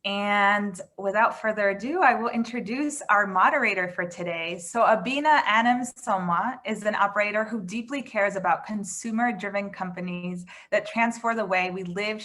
And without further ado, I will introduce our moderator for today. So Abina Anam-Somwa is an operator who deeply cares about consumer-driven companies that transform the way we live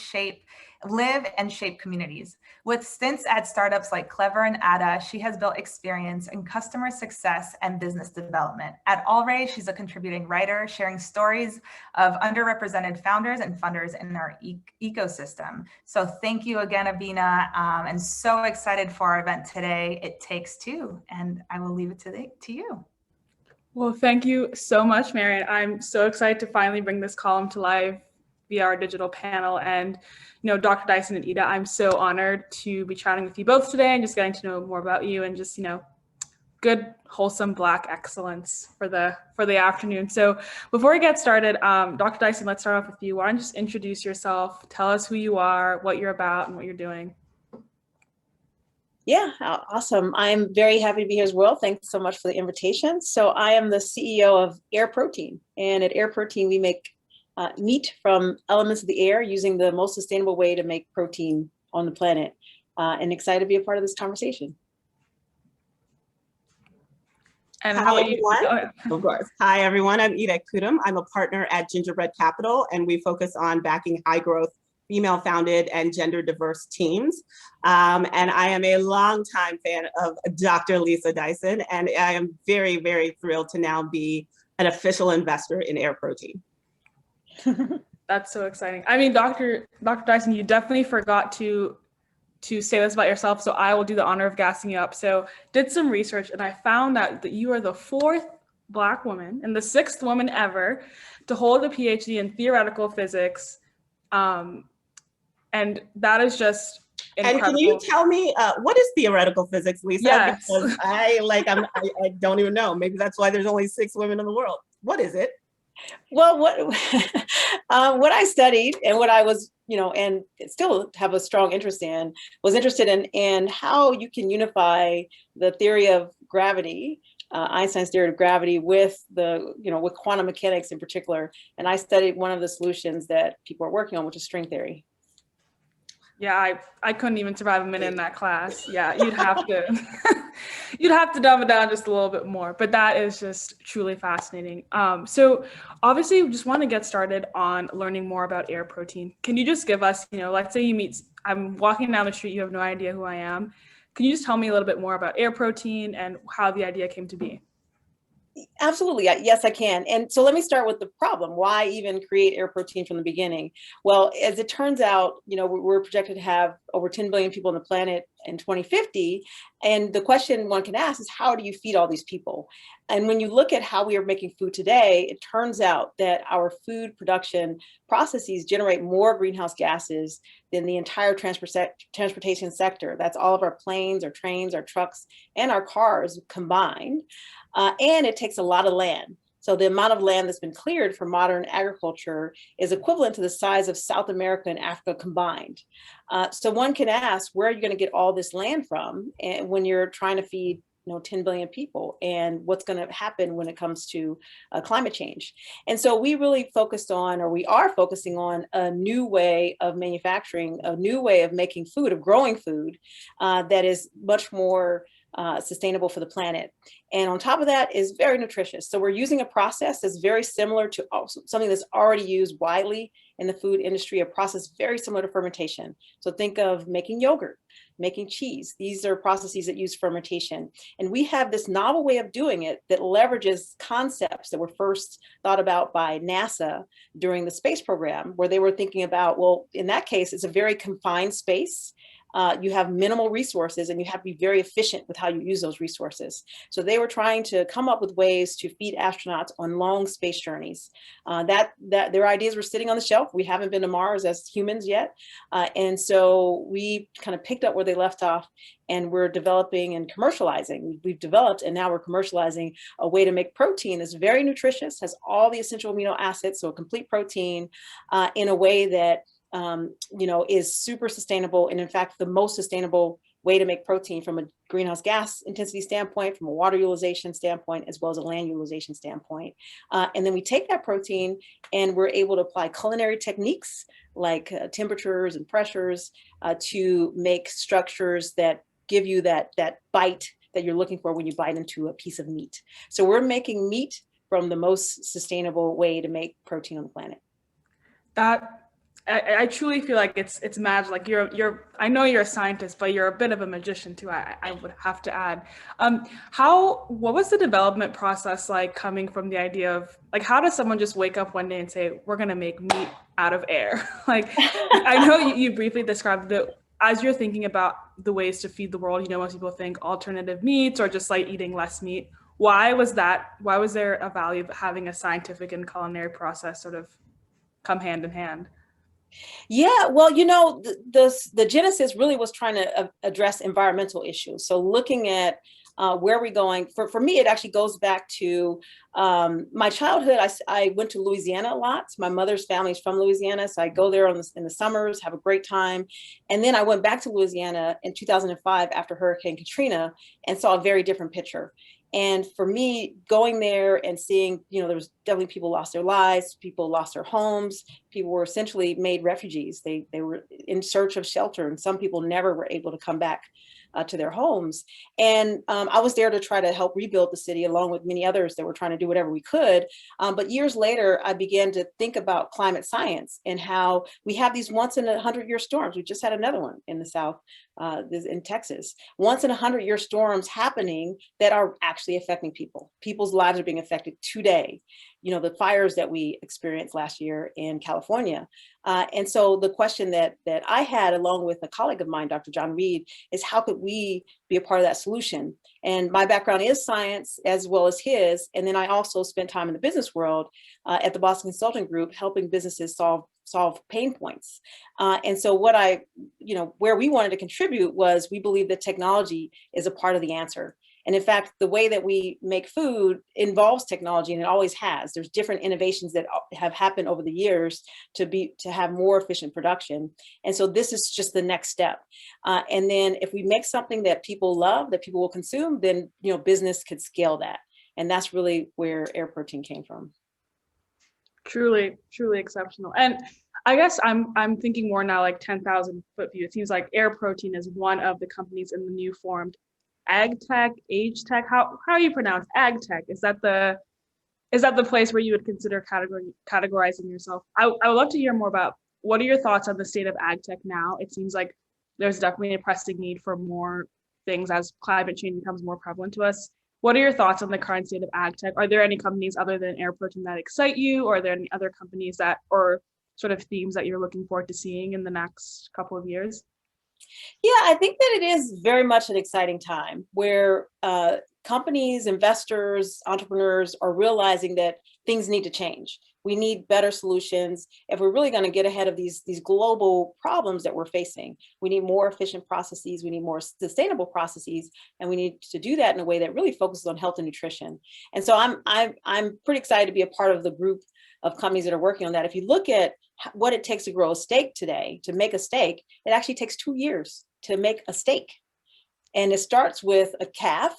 and shape communities. With stints at startups like Clever and Ita, she has built experience in customer success and business development. At Alray, she's a contributing writer, sharing stories of underrepresented founders and funders in our ecosystem. So thank you again, Abina, and so excited for our event today. It Takes Two, and I will leave it to you. Well, thank you so much, Marian. I'm so excited to finally bring this column to life via our digital panel. And, Dr. Dyson and Ita, I'm so honored to be chatting with you both today and just getting to know more about you and just, good, wholesome Black excellence for the afternoon. So before we get started, Dr. Dyson, let's start off with you. Why don't you just introduce yourself, tell us who you are, what you're about, and what you're doing. Yeah, awesome. I'm very happy to be here as well. Thanks so much for the invitation. So I am the CEO of Air Protein. And at Air Protein, we make meat from elements of the air using the most sustainable way to make protein on the planet. And excited to be a part of this conversation. And how about you? Of course. Hi, everyone. I'm Ita Ekpoudom. I'm a partner at GingerBread Capital, and we focus on backing high-growth, female-founded, and gender-diverse teams. And I am a longtime fan of Dr. Lisa Dyson, and I am very, very thrilled to now be an official investor in Air Protein. That's so exciting. I mean, Dr. Dyson, you definitely forgot to say this about yourself, so I will do the honor of gassing you up. So did some research, and I found that you are the 4th Black woman and the 6th woman ever to hold a PhD in theoretical physics. And that is just incredible. And can you tell me what is theoretical physics, Lisa? Yes. Because I don't even know. Maybe that's why there's only 6 women in the world. What is it? Well, what I studied and what I was, and still have a strong interest in, was interested in how you can unify the theory of gravity, Einstein's theory of gravity, with with quantum mechanics in particular. And I studied one of the solutions that people are working on, which is string theory. Yeah, I couldn't even survive a minute in that class. Yeah, you'd have to dumb it down just a little bit more, but that is just truly fascinating. So obviously we just want to get started on learning more about Air Protein. Can you just give us, let's say I'm walking down the street, you have no idea who I am. Can you just tell me a little bit more about Air Protein and how the idea came to be? Absolutely. Yes, I can. And so let me start with the problem. Why even create Air Protein from the beginning? Well, as it turns out, we're projected to have over 10 billion people on the planet in 2050. And the question one can ask is, how do you feed all these people? And when you look at how we are making food today, it turns out that our food production processes generate more greenhouse gases than the entire transportation sector. That's all of our planes, our trains, our trucks, and our cars combined. And it takes a lot of land. So the amount of land that's been cleared for modern agriculture is equivalent to the size of South America and Africa combined. So one can ask, where are you going to get all this land from? And when you're trying to feed 10 billion people, and what's going to happen when it comes to climate change. And so we really we are focusing on a new way of manufacturing, a new way of making food, of growing food that is much more sustainable for the planet. And on top of that is very nutritious. So we're using a process that's very similar to something that's already used widely in the food industry, a process very similar to fermentation. So think of making yogurt, making cheese. These are processes that use fermentation. And we have this novel way of doing it that leverages concepts that were first thought about by NASA during the space program, where they were thinking about, well, in that case, it's a very confined space. You have minimal resources and you have to be very efficient with how you use those resources. So they were trying to come up with ways to feed astronauts on long space journeys. That their ideas were sitting on the shelf. We haven't been to Mars as humans yet. And so we kind of picked up where they left off, and we're developing and commercializing. We've developed and now we're commercializing a way to make protein that's very nutritious, has all the essential amino acids, so a complete protein in a way that is super sustainable, and in fact, the most sustainable way to make protein from a greenhouse gas intensity standpoint, from a water utilization standpoint, as well as a land utilization standpoint. And then we take that protein and we're able to apply culinary techniques like temperatures and pressures to make structures that give you that bite that you're looking for when you bite into a piece of meat. So we're making meat from the most sustainable way to make protein on the planet. I truly feel like it's magic. Like I know you're a scientist, but you're a bit of a magician too. I would have to add. What was the development process like, coming from the idea of, like, how does someone just wake up one day and say, we're gonna make meat out of air? Like, I know you briefly described that as you're thinking about the ways to feed the world, most people think alternative meats or just like eating less meat. Why was there a value of having a scientific and culinary process sort of come hand in hand? Yeah, well, the genesis really was trying to address environmental issues. So looking at where are we going? For me, it actually goes back to my childhood. I went to Louisiana a lot. My mother's family is from Louisiana, so I go there in the summers, have a great time. And then I went back to Louisiana in 2005 after Hurricane Katrina and saw a very different picture. And for me, going there and seeing, there was definitely people lost their lives, people lost their homes, people were essentially made refugees. They were in search of shelter, and some people never were able to come back to their homes. And I was there to try to help rebuild the city, along with many others that were trying to do whatever we could. But years later, I began to think about climate science and how we have these once in 100-year storms. We just had another one in the South, in Texas. Once in 100-year storms happening that are actually affecting people. People's lives are being affected today. The fires that we experienced last year in California. And so the question that I had, along with a colleague of mine, Dr. John Reed, is how could we be a part of that solution? And my background is science as well as his. And then I also spent time in the business world at the Boston Consulting Group, helping businesses solve pain points. And so where we wanted to contribute was, we believe that technology is a part of the answer. And in fact, the way that we make food involves technology, and it always has. There's different innovations that have happened over the years to have more efficient production. And so this is just the next step. And then if we make something that people love, that people will consume, then business could scale that. And that's really where Air Protein came from. Truly, truly exceptional. And I guess I'm thinking more now, like 10,000 foot view. It seems like Air Protein is one of the companies in the new formed agtech, how you pronounce agtech? Is that the place where you would consider categorizing yourself? I would love to hear more about, what are your thoughts on the state of agtech now? It seems like there's definitely a pressing need for more things as climate change becomes more prevalent to us. What are your thoughts on the current state of agtech? Are there any companies other than Air Protein that excite you, or are there any other companies or sort of themes that you're looking forward to seeing in the next couple of years? Yeah, I think that it is very much an exciting time where companies, investors, entrepreneurs are realizing that things need to change. We need better solutions if we're really going to get ahead of these global problems that we're facing. We need more efficient processes, we need more sustainable processes, and we need to do that in a way that really focuses on health and nutrition. And so I'm pretty excited to be a part of the group of companies that are working on that. If you look at what it takes to grow a steak today, to make a steak, it actually takes 2 years to make a steak. And it starts with a calf,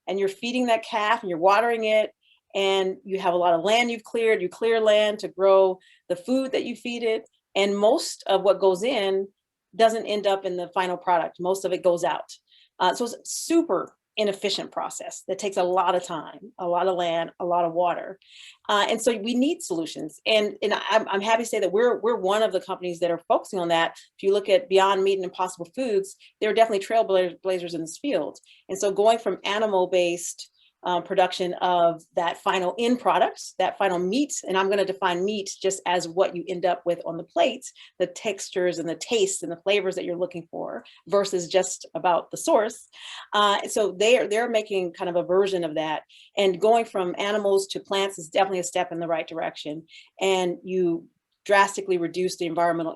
and you're feeding that calf and you're watering it, and you have a lot of land you've cleared. You clear land to grow the food that you feed it. And most of what goes in doesn't end up in the final product. Most of it goes out. So it's a super inefficient process that takes a lot of time, a lot of land, a lot of water. And so we need solutions. And I'm happy to say that we're one of the companies that are focusing on that. If you look at Beyond Meat and Impossible Foods, there are definitely trailblazers in this field. And so going from animal-based production of that final end product, that final meat, and I'm going to define meat just as what you end up with on the plate, the textures and the tastes and the flavors that you're looking for, versus just about the source. So they're making kind of a version of that, and going from animals to plants is definitely a step in the right direction, and you drastically reduce the environmental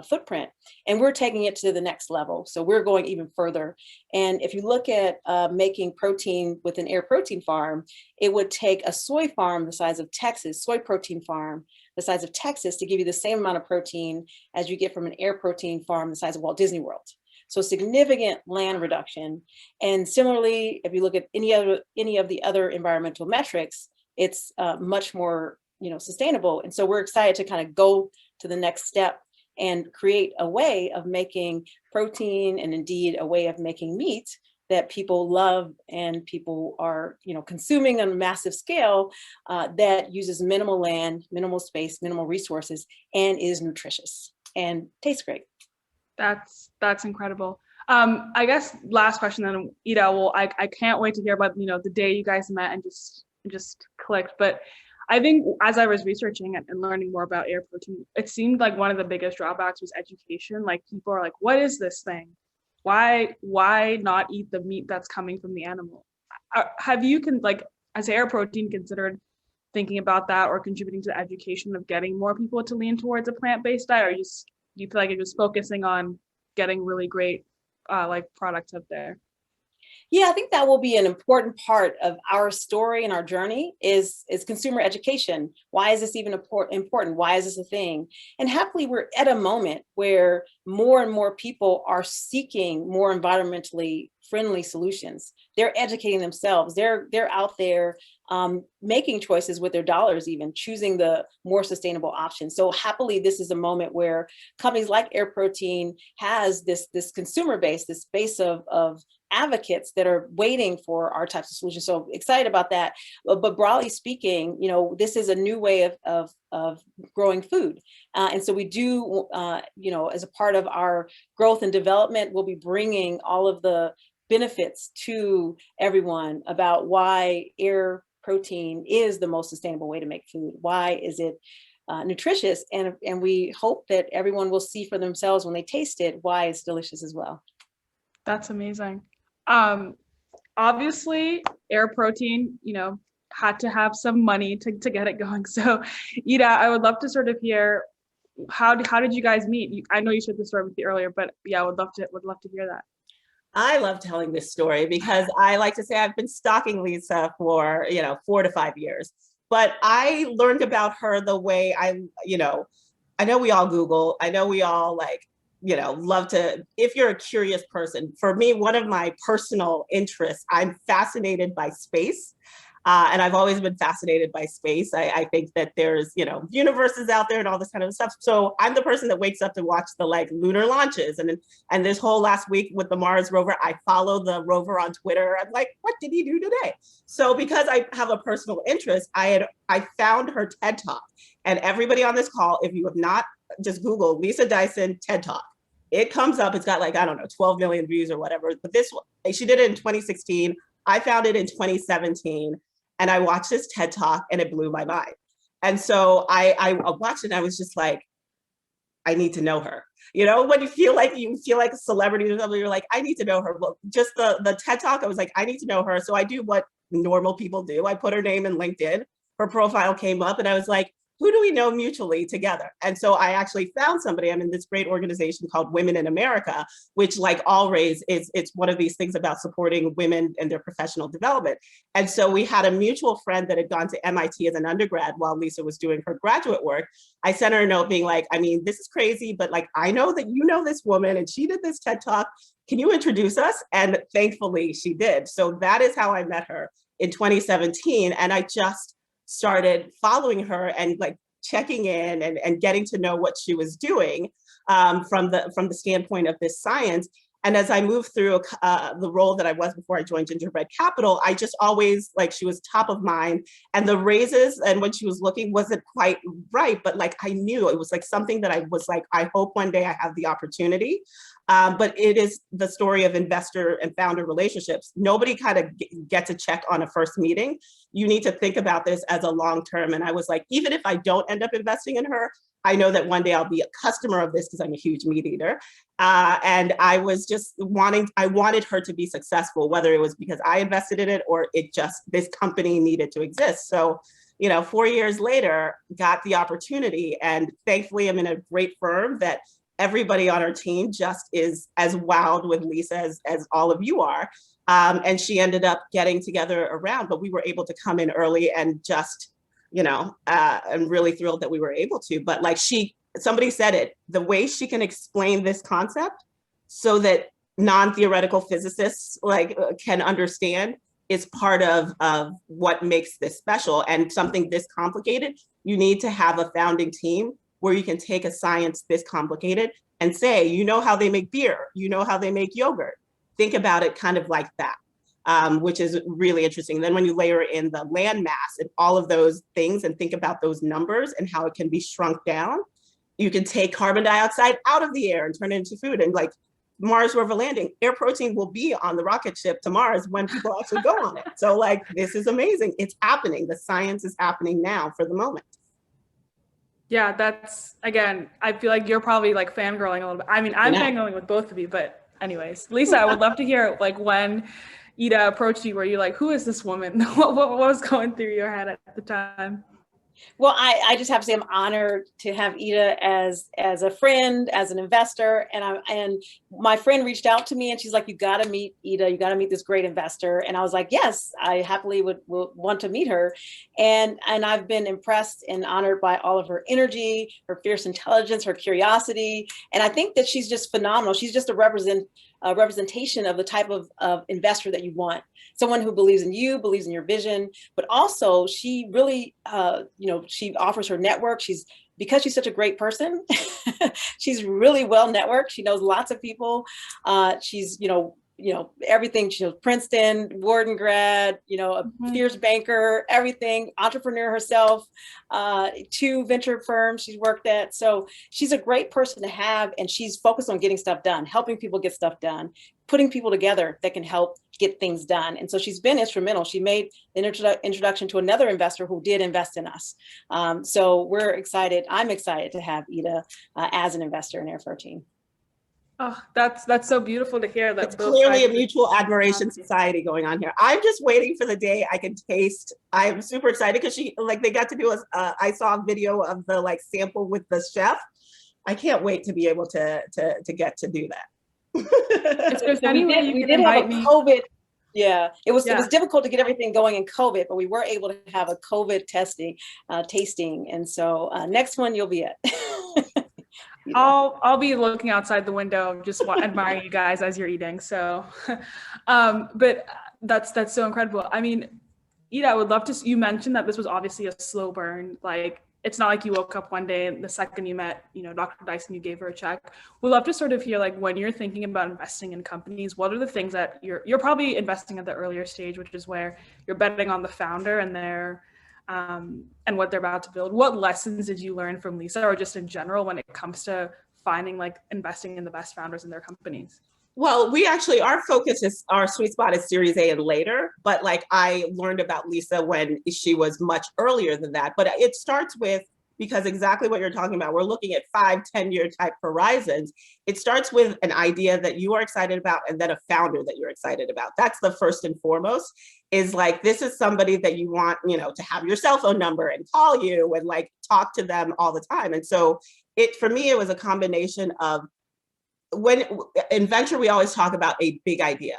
footprint. And we're taking it to the next level. So we're going even further. And if you look at making protein with an Air Protein farm, it would take a soy farm the size of Texas, soy protein farm the size of Texas, to give you the same amount of protein as you get from an Air Protein farm the size of Walt Disney World. So significant land reduction. And similarly, if you look at any of the other environmental metrics, it's much more, sustainable. And so we're excited to kind of go to the next step and create a way of making protein, and indeed a way of making meat that people love and people are, consuming on a massive scale, that uses minimal land, minimal space, minimal resources, and is nutritious and tastes great. That's incredible. I guess last question then, Ita. Well, I can't wait to hear about the day you guys met and just clicked. But I think as I was researching and learning more about air protein, it seemed like one of the biggest drawbacks was education. Like, people are like, what is this thing? Why not eat the meat that's coming from the animal? Have you as air protein considered thinking about that or contributing to the education of getting more people to lean towards a plant-based diet, or do you feel like you're just focusing on getting really great products out there? Yeah, I think that will be an important part of our story and our journey is consumer education. Why is this even important? Why is this a thing? And happily, we're at a moment where more and more people are seeking more environmentally friendly solutions. They're educating themselves. They're out there making choices with their dollars, even choosing the more sustainable options. So happily, this is a moment where companies like Air Protein has this consumer base, this base of advocates that are waiting for our types of solutions. So excited about that. But broadly speaking, this is a new way of growing food. And so we do, as a part of our growth and development, we'll be bringing all of the benefits to everyone about why air protein is the most sustainable way to make food. Why is it nutritious? And we hope that everyone will see for themselves when they taste it why it's delicious as well. That's amazing. Obviously, air protein, had to have some money to get it going. So, Ita, I would love to sort of hear how did you guys meet? I know you shared the story with me earlier, but yeah, I would love to hear that. I love telling this story because I like to say I've been stalking Lisa for, 4 to 5 years. But I learned about her the way I know we all Google. I know we all love to, if you're a curious person. For me, one of my personal interests, I'm fascinated by space. And I've always been fascinated by space. I think that there's, universes out there and all this kind of stuff. So I'm the person that wakes up to watch the I launches. And this whole last week with the Mars rover, I follow the rover on Twitter. I'm like, what did he do today? So because I have a personal interest, I found her TED Talk. And everybody on this call, if you have not, just Google Lisa Dyson TED Talk. It comes up, it's got 12 million views or whatever. But she did it in 2016. I found it in 2017. And I watched this TED Talk and it blew my mind. And so I watched it and I was just like, I need to know her. When you feel like a celebrity or something, you're like, I need to know her. Well, just the TED Talk, I was like, I need to know her. So I do what normal people do. I put her name in LinkedIn. Her profile came up and I was like, who do we know mutually together? And so I actually found somebody. I'm in this great organization called Women in America, which All Raise it's one of these things about supporting women and their professional development. And so we had a mutual friend that had gone to MIT as an undergrad while Lisa was doing her graduate work. I sent her a note being like, this is crazy, but I know that you know this woman and she did this TED Talk. Can you introduce us? And thankfully she did. So that is how I met her in 2017. And I just started following her and checking in and getting to know what she was doing from the standpoint of this science. And as I moved through the role that I was before I joined GingerBread Capital, I just always she was top of mind. And the raises and when she was looking wasn't quite right, but I knew it was something that I was I hope one day I have the opportunity. But it is the story of investor and founder relationships. Nobody kind of gets a check on a first meeting. You need to think about this as a long term. And I was like, even if I don't end up investing in her, I know that one day I'll be a customer of this because I'm a huge meat eater. And I was just I wanted her to be successful, whether it was because I invested in it or this company needed to exist. So, 4 years later, got the opportunity. And thankfully, I'm in a great firm that everybody on our team just is as wowed with Lisa as all of you are. And she ended up getting together around, but we were able to come in early and just, I'm really thrilled that we were able to. But somebody said it, the way she can explain this concept so that non-theoretical physicists can understand is part of what makes this special. And something this complicated, you need to have a founding team where you can take a science this complicated and say, you know how they make beer, you know how they make yogurt. Think about it kind of like that, which is really interesting. Then when you layer in the land mass and all of those things and think about those numbers and how it can be shrunk down, you can take carbon dioxide out of the air and turn it into food. And like Mars rover landing, air protein will be on the rocket ship to Mars when people actually go on it. So like, this is amazing. It's happening. The science is happening now for the moment. Yeah, that's, again, I feel like you're probably like fangirling a little bit. I mean, I'm fangirling with both of you, but anyways, Lisa, I would love to hear like when Ita approached you, were you like, who is this woman? What was going through your head at the time? Well, I just have to say I'm honored to have Ita as a friend, as an investor. And my friend reached out to me and she's like, you got to meet Ita. You got to meet this great investor. And I was like, yes, I happily would want to meet her. And I've been impressed and honored by all of her energy, her fierce intelligence, her curiosity. And I think that she's just phenomenal. She's just a representation of the type of investor that you want. Someone who believes in you, believes in your vision, but also she really, she offers her network. Because she's such a great person, she's really well networked. She knows lots of people. She's, everything. She knows Princeton, Wharton grad, a fierce banker, everything, entrepreneur herself, 2 venture firms she's worked at. So she's a great person to have, and she's focused on getting stuff done, helping people get stuff done, putting people together that can help get things done. And so she's been instrumental. She made an introduction to another investor who did invest in us. So we're excited. I'm excited to have Ita as an investor in Air 14. Oh, that's so beautiful to hear. That it's clearly a mutual admiration society going on here. I'm just waiting for the day I can taste. I'm super excited because they got to do I saw a video of the sample with the chef. I can't wait to be able to get to do that. If there's any way you we can did have invite a me. COVID. Yeah, it was difficult to get everything going in COVID, but we were able to have a COVID tasting. And so next one you'll be at. I'll be looking outside the window, just admiring you guys as you're eating. So, but that's so incredible. I mean, Ita, I would love to. You mentioned that this was obviously a slow burn. Like, it's not like you woke up one day and the second you met, Dr. Dyson, you gave her a check. We'd love to sort of hear, like, when you're thinking about investing in companies, what are the things that you're probably investing at the earlier stage, which is where you're betting on the founder and their and what they're about to build. What lessons did you learn from Lisa, or just in general, when it comes to finding investing in the best founders in their companies? Well, our sweet spot is Series A and later, but I learned about Lisa when she was much earlier than that. But it starts with, because exactly what you're talking about, we're looking at 5-10-year type horizons. It starts with an idea that you are excited about and then a founder that you're excited about. That's the first and foremost, is this is somebody that you want, to have your cell phone number and call you and talk to them all the time. And so for me, it was a combination of, when in venture, we always talk about a big idea.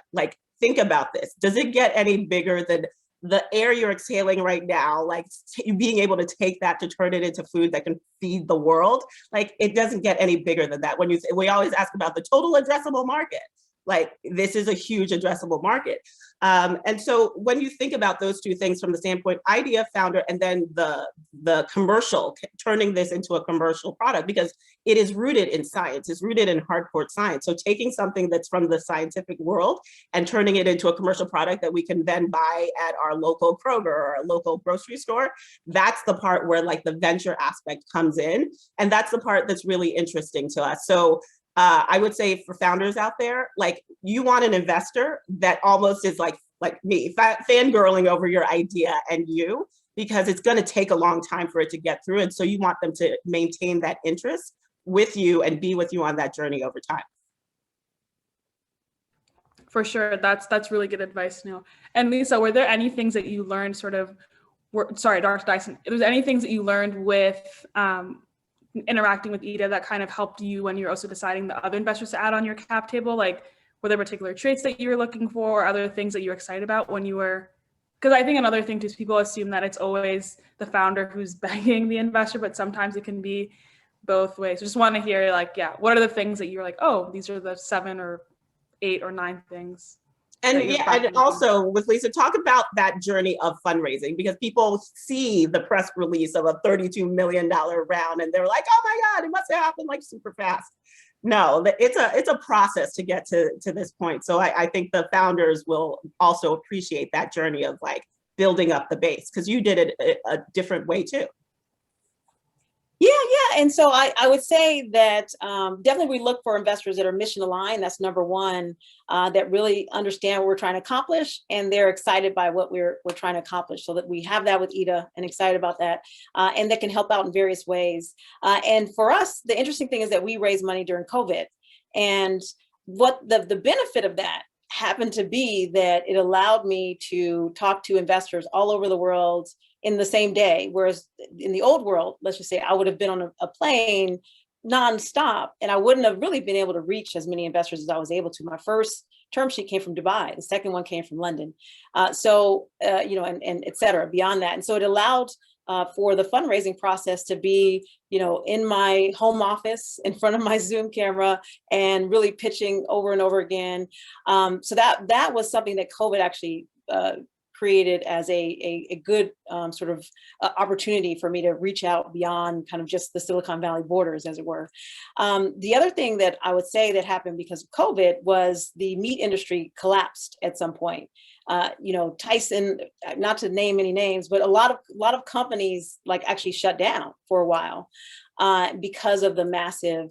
Think about this. Does it get any bigger than the air you're exhaling right now, being able to take that to turn it into food that can feed the world? It doesn't get any bigger than that. We always ask about the total addressable market. This is a huge addressable market. And so when you think about those two things from the standpoint, idea, founder, and then the commercial, turning this into a commercial product, because it is rooted in science, it's rooted in hardcore science. So taking something that's from the scientific world and turning it into a commercial product that we can then buy at our local Kroger or our local grocery store, that's the part where the venture aspect comes in. And that's the part that's really interesting to us. So I would say for founders out there, you want an investor that almost is like me, fangirling over your idea and you, because it's going to take a long time for it to get through. And so you want them to maintain that interest with you and be with you on that journey over time. For sure. That's really good advice, Neil. And Lisa, were there any things that you learned Dr. Dyson, was there any things that you learned with interacting with Ita that kind of helped you when you're also deciding the other investors to add on your cap table? Were there particular traits that you were looking for, or other things that you were excited about when you were, because I think another thing too is people assume that it's always the founder who's begging the investor, but sometimes it can be both ways. So just want to hear what are the things that you're oh, these are the 7 or 8 or 9 things. And yeah, and also with Lisa, talk about that journey of fundraising, because people see the press release of a $32 million round and they're like, oh my God, it must have happened like super fast. No, it's a process to get to this point. So I think the founders will also appreciate that journey of like building up the base, because you did it a different way too. Yeah. And so I would say that definitely we look for investors that are mission aligned. That's number one, that really understand what we're trying to accomplish and they're excited by what we're trying to accomplish. So that we have that with Ita and excited about that, and that can help out in various ways. And for us, the interesting thing is that we raised money during COVID, and what the benefit of that happened to be that it allowed me to talk to investors all over the world in the same day. Whereas in the old world, let's just say I would have been on a plane nonstop and I wouldn't have really been able to reach as many investors as I was able to. My first term sheet came from Dubai. The second one came from London. You know, and et cetera, beyond that. And so it allowed for the fundraising process to be, you know, in my home office in front of my Zoom camera and really pitching over and over again. So that was something that COVID actually created as a good sort of opportunity for me to reach out beyond kind of just the Silicon Valley borders, as it were. The other thing that I would say that happened because of COVID was the meat industry collapsed at some point. You know, Tyson, not to name any names, but a lot of companies like actually shut down for a while because of the massive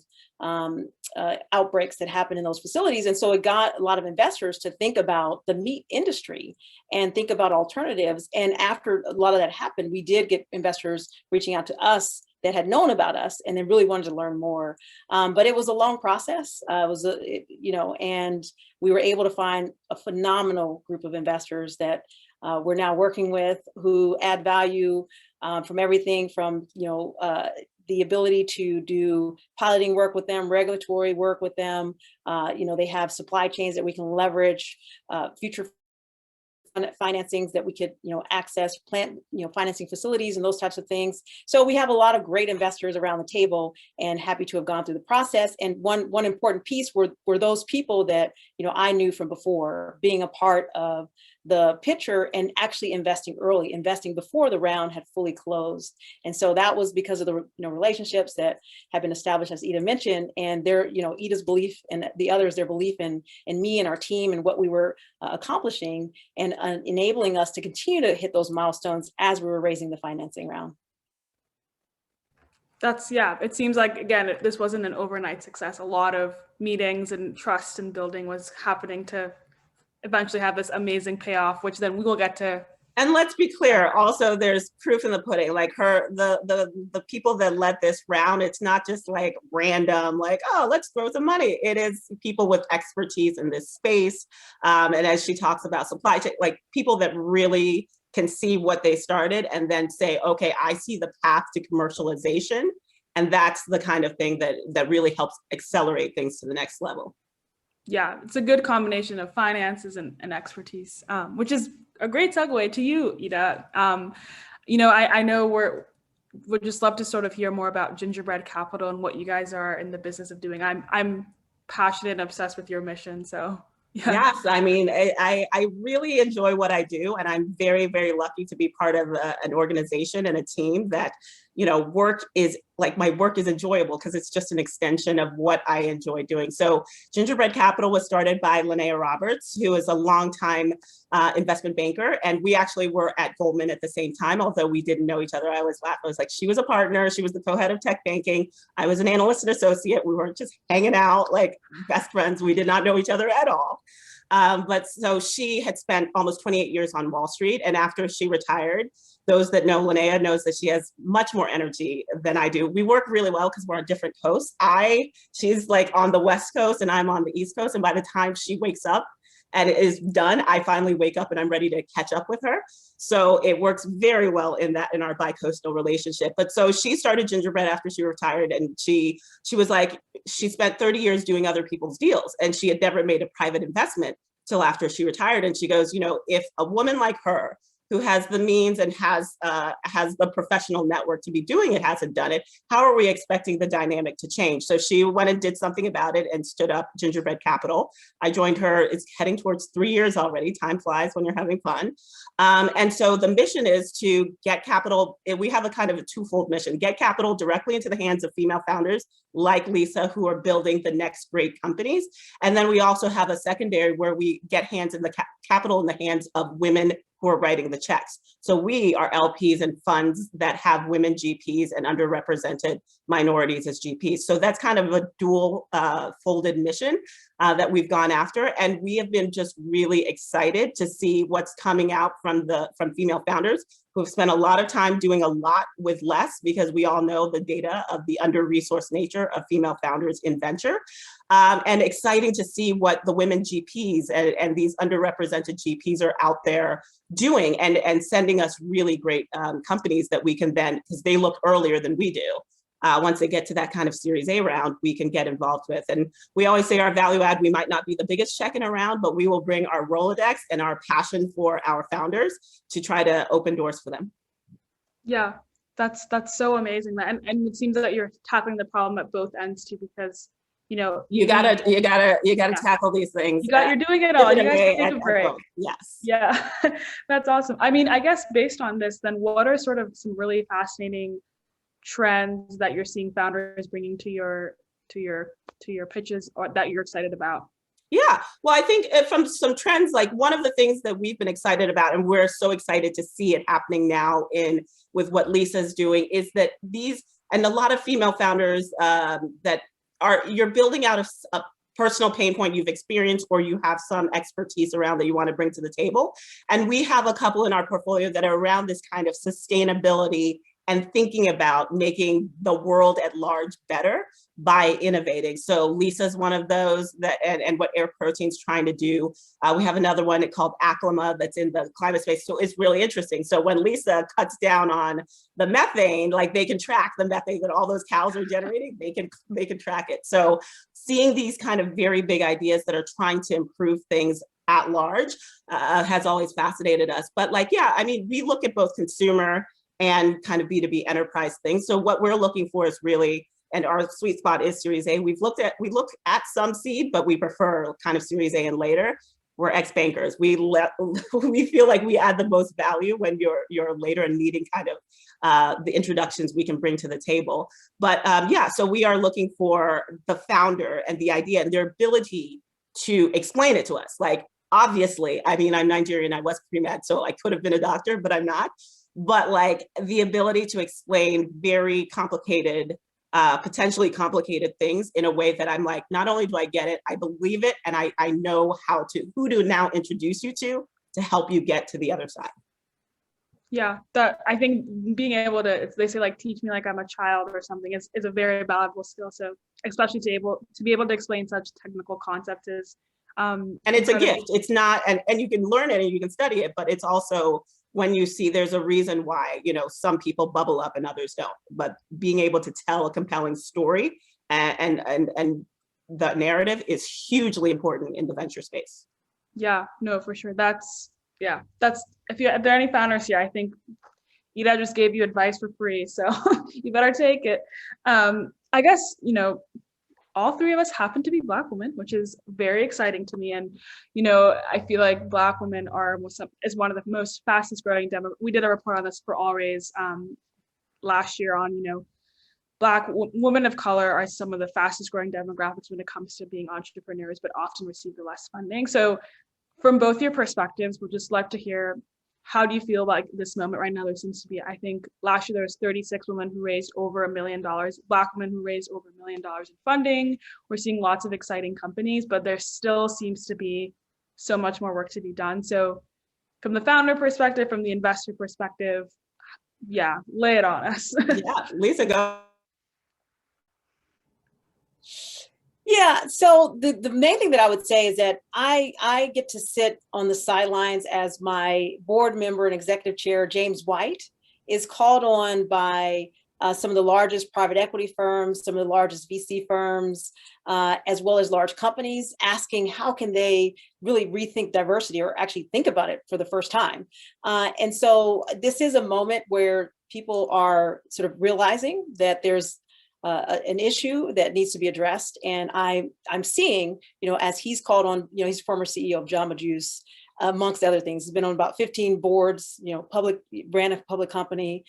outbreaks that happened in those facilities. And so it got a lot of investors to think about the meat industry and think about alternatives. And after a lot of that happened, we did get investors reaching out to us that had known about us and then really wanted to learn more. But it was a long process. You know, and we were able to find a phenomenal group of investors that we're now working with, who add value from everything from, you know, the ability to do piloting work with them, regulatory work with them. You know, they have supply chains that we can leverage, future financings that we could, you know, access, plant, you know, financing facilities and those types of things. So we have a lot of great investors around the table and happy to have gone through the process. And one important piece were those people that, you know, I knew from before, being a part of the picture and actually investing early, investing before the round had fully closed. And so that was because of the, you know, relationships that have been established, as Ita mentioned, and their, you know, Ita's belief and the others, their belief in me and our team and what we were accomplishing, and enabling us to continue to hit those milestones as we were raising the financing round. Yeah, it seems like, again, this wasn't an overnight success. A lot of meetings and trust and building was happening to eventually have this amazing payoff, which then we will get to. And let's be clear, also there's proof in the pudding. Like the people that led this round, it's not just like random, like, oh, let's throw some money. It is people with expertise in this space. And as she talks about supply chain, like people that really can see what they started and then say, okay, I see the path to commercialization. And that's the kind of thing that really helps accelerate things to the next level. Yeah, it's a good combination of finances and expertise, which is a great segue to you, Ita. You know, I know would just love to sort of hear more about GingerBread Capital and what you guys are in the business of doing. I'm passionate and obsessed with your mission, so yeah. Yes, I mean, I really enjoy what I do, and I'm very, very lucky to be part of an organization and a team that, you know, my work is enjoyable because it's just an extension of what I enjoy doing. So GingerBread Capital was started by Linnea Roberts, who is a longtime investment banker. And we actually were at Goldman at the same time, although we didn't know each other. I always laugh. I was like, she was a partner. She was the co-head of tech banking. I was an analyst and associate. We weren't just hanging out like best friends. We did not know each other at all. But so she had spent almost 28 years on Wall Street. And after she retired, those that know Linnea knows that she has much more energy than I do. We work really well because we're on different coasts. She's like on the West Coast and I'm on the East Coast. And by the time she wakes up and it is done, I finally wake up and I'm ready to catch up with her. So it works very well in our bi-coastal relationship. But so she started GingerBread after she retired, and she was like, she spent 30 years doing other people's deals and she had never made a private investment till after she retired. And she goes, you know, if a woman like her, who has the means and has the professional network to be doing it hasn't done it, how are we expecting the dynamic to change? So she went and did something about it and stood up GingerBread Capital. I joined her. It's heading towards 3 years already. Time flies when you're having fun. And so the mission is to get capital. We have a kind of a twofold mission: get capital directly into the hands of female founders like Lisa, who are building the next great companies. And then we also have a secondary where we get capital in the hands of women who are writing the checks. So we are LPs and funds that have women GPs and underrepresented minorities as GPs. So that's kind of a dual folded mission that we've gone after. And we have been just really excited to see what's coming out from female founders who've spent a lot of time doing a lot with less, because we all know the data of the under-resourced nature of female founders in venture. And exciting to see what the women GPs and these underrepresented GPs are out there doing, and sending us really great companies that we can then, because they look earlier than we do. Once they get to that kind of Series A round, we can get involved with. And we always say our value add, we might not be the biggest check in a round, but we will bring our Rolodex and our passion for our founders to try to open doors for them. Yeah, that's so amazing. And it seems that you're tackling the problem at both ends too, because you gotta tackle these things. You're doing it all. You guys take a break. Yes. Yeah, that's awesome. I mean, I guess based on this, then what are sort of some really fascinating trends that you're seeing founders bringing to your pitches, or that you're excited about? Yeah, well, I think from some trends, like one of the things that we've been excited about, and we're so excited to see it happening now with what Lisa's doing, is that and a lot of female founders you're building out a personal pain point you've experienced, or you have some expertise around that you want to bring to the table. And we have a couple in our portfolio that are around this kind of sustainability and thinking about making the world at large better by innovating. So Lisa's one of those, and what Air Protein's trying to do. We have another one called Aclima that's in the climate space. So it's really interesting. So when Lisa cuts down on the methane, like they can track the methane that all those cows are generating, they can track it. So seeing these kind of very big ideas that are trying to improve things at large has always fascinated us. But we look at both consumer and kind of B2B enterprise things. So what we're looking for is really, and our sweet spot is Series A. We look at some seed, but we prefer kind of Series A and later. We're ex-bankers. We feel like we add the most value when you're later and needing kind of the introductions we can bring to the table. But so we are looking for the founder and the idea and their ability to explain it to us. Like, obviously, I mean, I'm Nigerian, I was pre-med, so I could have been a doctor, but I'm not. But like the ability to explain very complicated, potentially complicated things in a way that I'm like, not only do I get it, I believe it, and I know who to now introduce you to help you get to the other side. Yeah, that I think being able to, they say like, teach me like I'm a child or something, is a very valuable skill. So especially to be able to explain such technical concepts is and it's a gift. It's not, and you can learn it and you can study it, but it's also when you see there's a reason why, some people bubble up and others don't. But being able to tell a compelling story and the narrative is hugely important in the venture space. Yeah, no, for sure. That's if there are any founders here, I think Ita just gave you advice for free, so you better take it. I guess, all three of us happen to be Black women, which is very exciting to me. And, I feel like Black women is one of the most fastest growing we did a report on this for All Raise last year on, Black women of color are some of the fastest growing demographics when it comes to being entrepreneurs, but often receive the less funding. So from both your perspectives, we'd just like to hear, how do you feel about this moment right now? There seems to be, I think last year there was 36 women who raised over $1 million, Black women who raised over $1 million in funding. We're seeing lots of exciting companies, but there still seems to be so much more work to be done. So from the founder perspective, from the investor perspective, lay it on us. Yeah, Lisa, go. Yeah, so the main thing that I would say is that I get to sit on the sidelines as my board member and executive chair, James White, is called on by some of the largest private equity firms, some of the largest VC firms, as well as large companies, asking how can they really rethink diversity or actually think about it for the first time. And so this is a moment where people are sort of realizing that there's an issue that needs to be addressed. And I'm seeing, as he's called on, he's former CEO of Jamba Juice, amongst other things. He's been on about 15 boards, ran a public company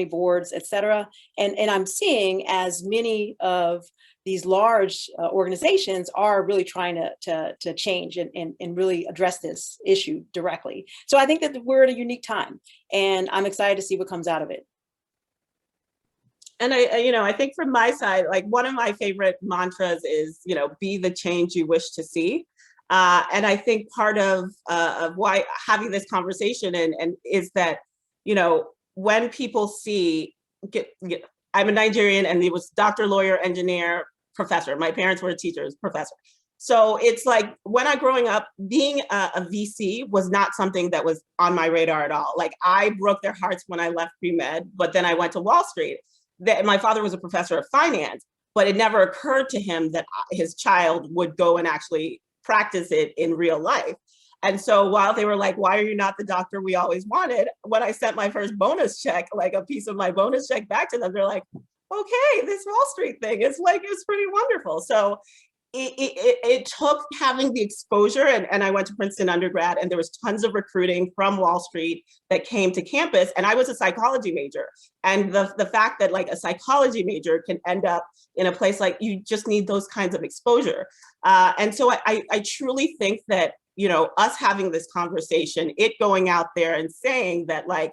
boards, et cetera. And I'm seeing as many of these large organizations are really trying to change and really address this issue directly. So I think that we're at a unique time, and I'm excited to see what comes out of it. And I think from my side, like one of my favorite mantras is, be the change you wish to see. And I think part of why having this conversation and is that, when people see, I'm a Nigerian, and it was doctor, lawyer, engineer, professor. My parents were teachers, professor. So it's like when I growing up, being a VC was not something that was on my radar at all. Like I broke their hearts when I left pre-med, but then I went to Wall Street. My father was a professor of finance, but it never occurred to him that his child would go and actually practice it in real life. And so while they were like, why are you not the doctor we always wanted? When I sent my first bonus check, like a piece of my bonus check back to them, they're like, okay, this Wall Street thing is like, it's pretty wonderful. So it took having the exposure, and I went to Princeton undergrad, and there was tons of recruiting from Wall Street that came to campus, and I was a psychology major. And the fact that like a psychology major can end up in a place like, you just need those kinds of exposure. And so I truly think that, us having this conversation, it going out there and saying that like,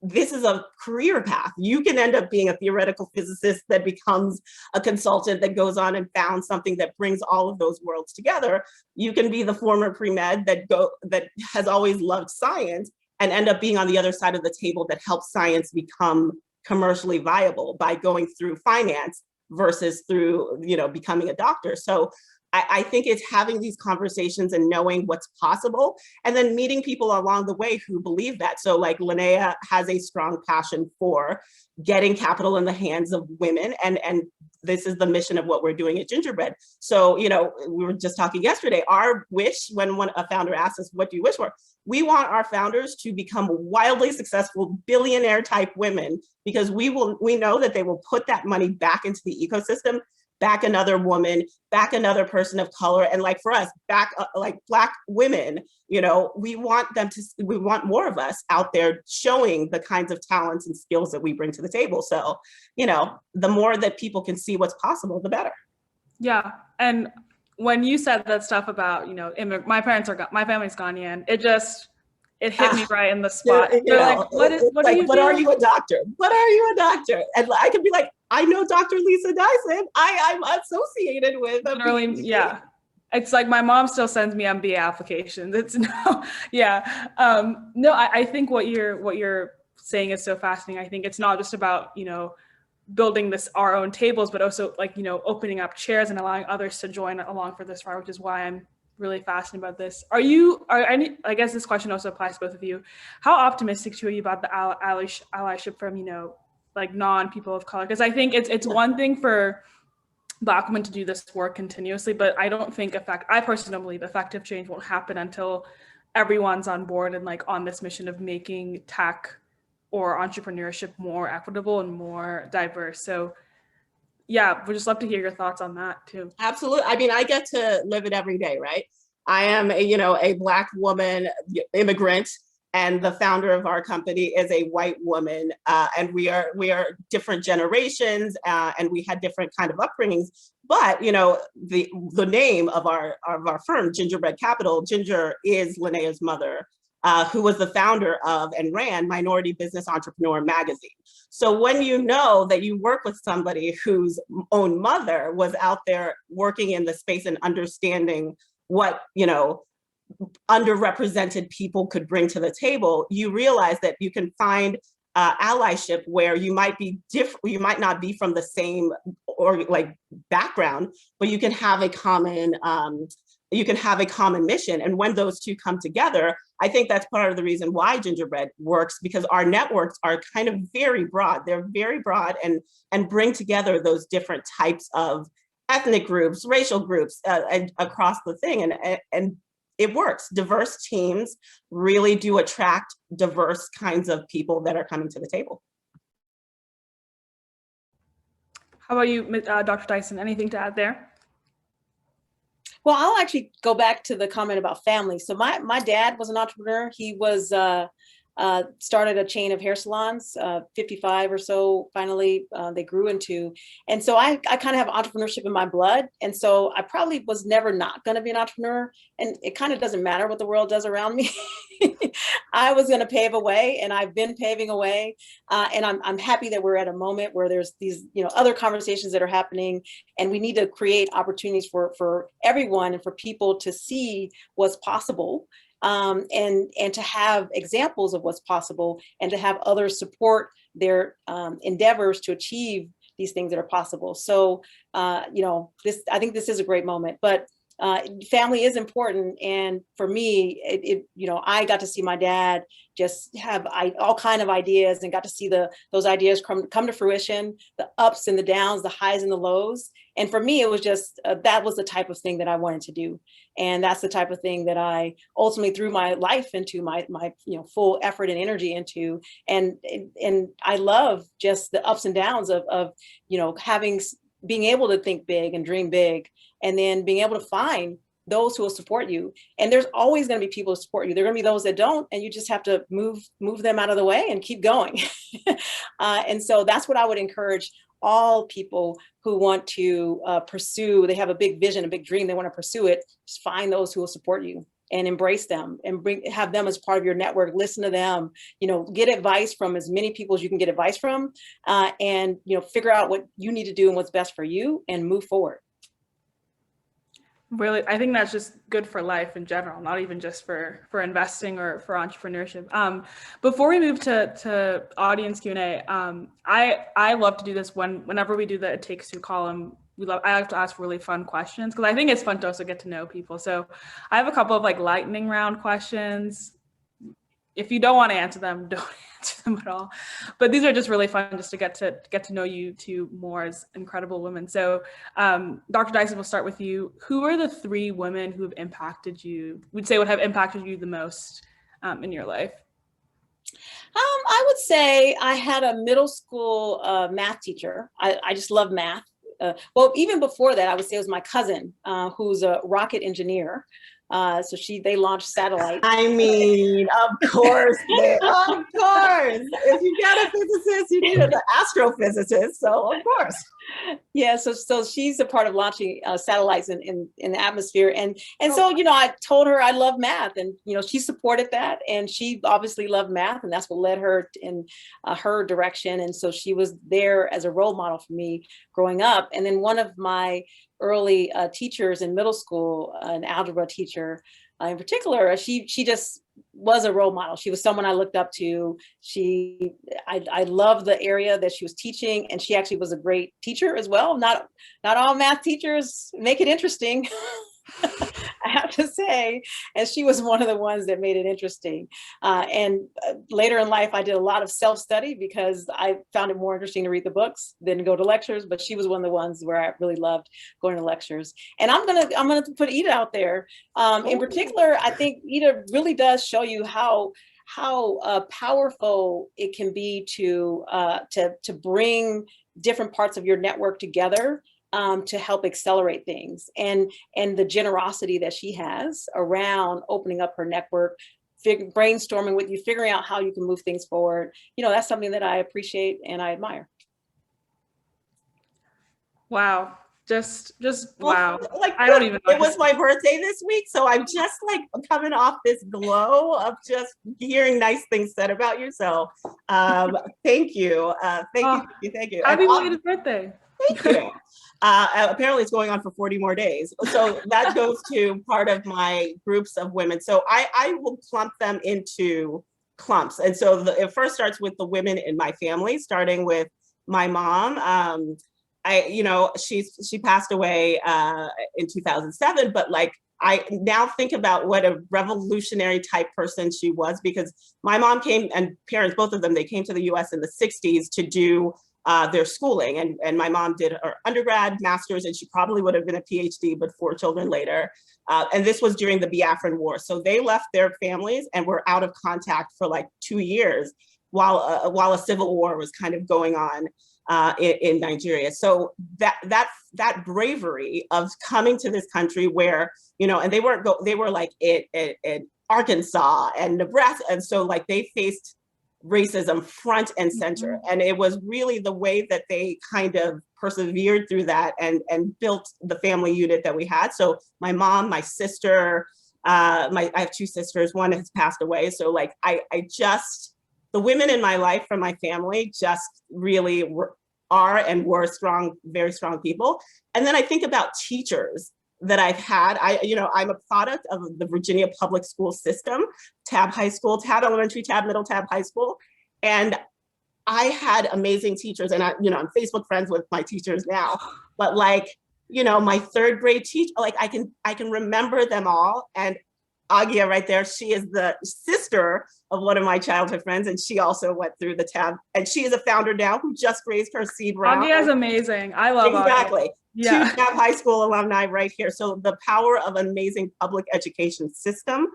this is a career path. You can end up being a theoretical physicist that becomes a consultant that goes on and found something that brings all of those worlds together. You can be the former pre-med that has always loved science and end up being on the other side of the table that helps science become commercially viable by going through finance versus through, becoming a doctor. So I think it's having these conversations and knowing what's possible, and then meeting people along the way who believe that. So like Linnea has a strong passion for getting capital in the hands of women, and this is the mission of what we're doing at GingerBread. So, we were just talking yesterday, our wish, when a founder asks us, what do you wish for? We want our founders to become wildly successful billionaire type women, because we know that they will put that money back into the ecosystem, back another woman, back another person of color. And like for us, back like Black women, we want more of us out there showing the kinds of talents and skills that we bring to the table. So, the more that people can see what's possible, the better. Yeah. And when you said that stuff about, my family's Ghanaian, it hit me right in the spot. They're like, what are you a doctor? What are you a doctor? And I could be like, I know Dr. Lisa Dyson. I'm associated with. Literally, yeah. It's like my mom still sends me MBA applications. It's I think what you're saying is so fascinating. I think it's not just about, building our own tables, but also like, opening up chairs and allowing others to join along for this ride, which is why I'm really fascinated about this. I guess this question also applies to both of you. How optimistic are you about the allyship from, like non-people of color? Because I think it's one thing for Black women to do this work continuously, but I don't think I personally don't believe effective change won't happen until everyone's on board and like on this mission of making tech or entrepreneurship more equitable and more diverse. So yeah, we'd just love to hear your thoughts on that too. Absolutely. I mean, I get to live it every day, right? I am a Black woman immigrant, and the founder of our company is a white woman, and we are different generations, and we had different kind of upbringings. But the name of our firm, GingerBread Capital, Ginger is Linnea's mother, who was the founder of and ran Minority Business Entrepreneur magazine. So when you know that you work with somebody whose own mother was out there working in the space and understanding what underrepresented people could bring to the table, you realize that you can find allyship where you might be different, you might not be from the same or like background, but you can have a common you can have a common mission. And when those two come together, I think that's part of the reason why GingerBread works, because our networks are kind of very broad. They're very broad and bring together those different types of ethnic groups, racial groups and across the thing. And it works. Diverse teams really do attract diverse kinds of people that are coming to the table. How about you, Dr. Dyson? Anything to add there? Well, I'll actually go back to the comment about family. So my dad was an entrepreneur. He was started a chain of hair salons, 55 or so, finally they grew into. And so I kind of have entrepreneurship in my blood. And so I probably was never not going to be an entrepreneur. And it kind of doesn't matter what the world does around me. I was going to pave a way, and I've been paving a way. And I'm happy that we're at a moment where there's these, other conversations that are happening, and we need to create opportunities for everyone and for people to see what's possible. And to have examples of what's possible, and to have others support their endeavors to achieve these things that are possible. So, I think this is a great moment, but family is important. And for me, I got to see my dad just have all kind of ideas, and got to see those ideas come to fruition, the ups and the downs, the highs and the lows. And for me, it was just, that was the type of thing that I wanted to do. And that's the type of thing that I ultimately threw my life into, my full effort and energy into. And I love just the ups and downs of being able to think big and dream big, and then being able to find those who will support you. And there's always going to be people who support you. There are going to be those that don't, and you just have to move them out of the way and keep going. And so that's what I would encourage all people who want to pursue. They have a big vision, a big dream, they want to pursue it. Just find those who will support you and embrace them, and have them as part of your network. Listen to them, get advice from as many people as you can get advice from, and figure out what you need to do and what's best for you, and move forward. Really, I think that's just good for life in general, not even just for investing or for entrepreneurship. Before we move to audience Q&A, I love to do this whenever we do the It Takes Two column. I like to ask really fun questions, because I think it's fun to also get to know people. So I have a couple of lightning round questions. If you don't want to answer them, don't answer them at all. But these are just really fun, just to get to know you two more as incredible women. So Dr. Dyson, we'll start with you. Who are the 3 women who have impacted you, would have impacted you the most in your life? I would say I had a middle school math teacher. I just love math. Well, even before that, I would say it was my cousin, who's a rocket engineer. So they launched satellites. I mean, of course. Of course. If you get a physicist, you need an astrophysicist. So of course. Yeah, so she's a part of launching satellites in the atmosphere, and so I told her I love math, and she supported that, and she obviously loved math, and that's what led her in her direction. And so she was there as a role model for me growing up. And then one of my early teachers in middle school, an algebra teacher in particular, she just was a role model. She was someone I looked up to. I loved the area that she was teaching, and she actually was a great teacher as well. Not all math teachers make it interesting, I have to say, and she was one of the ones that made it interesting. And later in life, I did a lot of self-study, because I found it more interesting to read the books than go to lectures. But she was one of the ones where I really loved going to lectures. And I'm gonna put Ita out there. In particular, I think Ita really does show you how powerful it can be to bring different parts of your network together, to help accelerate things, and the generosity that she has around opening up her network, brainstorming with you, figuring out how you can move things forward. That's something that I appreciate and I admire. Wow. Just Well, wow. I don't even know. It was my birthday this week, so I'm just coming off this glow of just hearing nice things said about you. So thank you. Thank you. Happy belated birthday. Thank you. Apparently it's going on for 40 more days. So that goes to part of my groups of women. So I will clump them into clumps. And so it first starts with the women in my family, starting with my mom. She passed away in 2007, but I now think about what a revolutionary type person she was, because my mom came, and parents, both of them, they came to the US in the 60s to do their schooling. And my mom did her undergrad, master's, and she probably would have been a PhD, but 4 children later. And this was during the Biafran War. So they left their families and were out of contact for like 2 years while a civil war was kind of going on in Nigeria. So that bravery of coming to this country where, you know, and they were like in Arkansas and Nebraska. And so like they faced racism front and center. And it was really the way that they kind of persevered through that and built the family unit that we had. So my mom, my sister, I have 2 sisters, one has passed away. So like the women in my life from my family just really are and were strong, very strong people. And then I think about teachers that I've had. I'm a product of the Virginia public school system, Tab High School, Tab Elementary, Tab Middle, Tab High School. And I had amazing teachers, and I'm Facebook friends with my teachers now, but like, my 3rd grade teacher, like I can remember them all. And Agia right there, she is the sister of one of my childhood friends, and she also went through the Tab, and she is a founder now who just raised her C. Brown. Agia is amazing. I love exactly. Agia. Yeah. 2 Tab High School alumni right here. So the power of an amazing public education system,